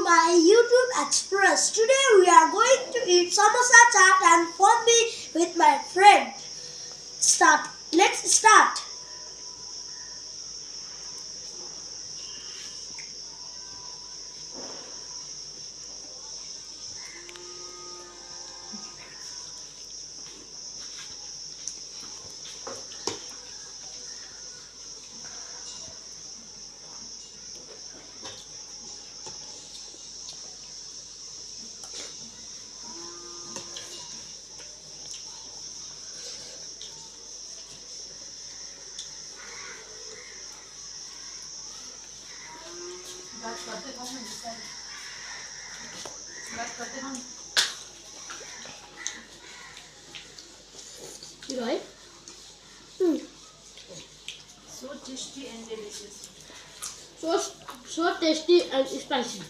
my YouTube Express. Today we are going to eat samosa chaat and fondue with my friend. Let's start. You like? So tasty and delicious. So tasty and spicy.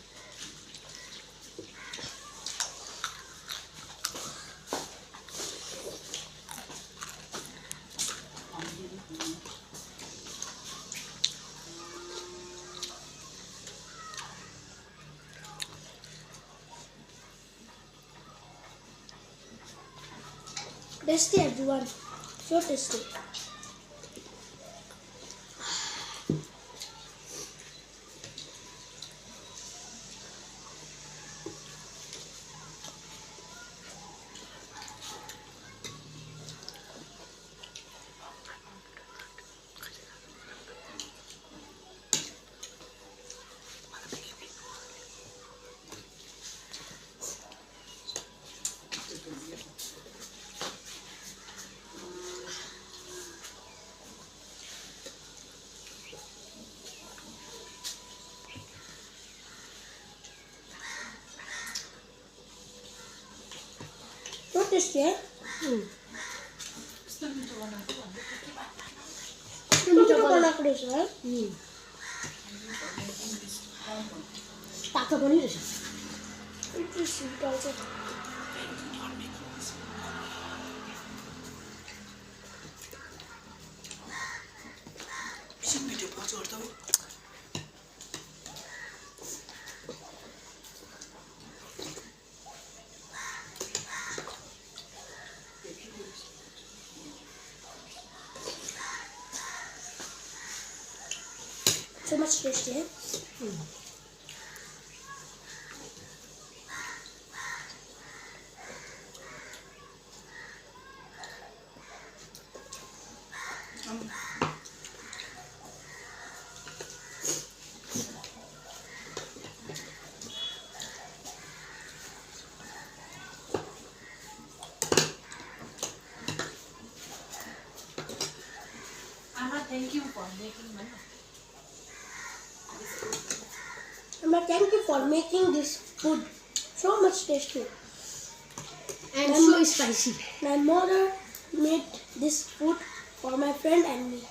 Tasty everyone. So tasty. So tasty, eh? पनि रहेछ So much tasty, eh? Thank you for making my. Amma, thank you for making this food so much tasty And so spicy. My mother made this food for my friend and me.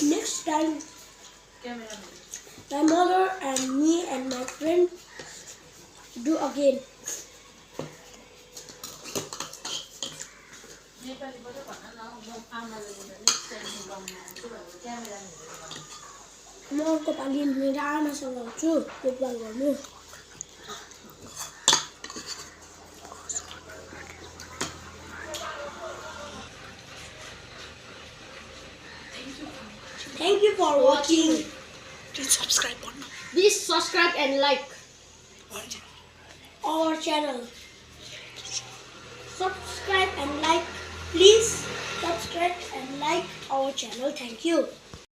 Next time, my mother and me and my friend do again. म अर्को पालि मेरो आमासँग आउँछु देखभाल गर्नु. Thank you for watching. Please subscribe and like our channel. Subscribe and like. Please subscribe and like our channel. Thank you.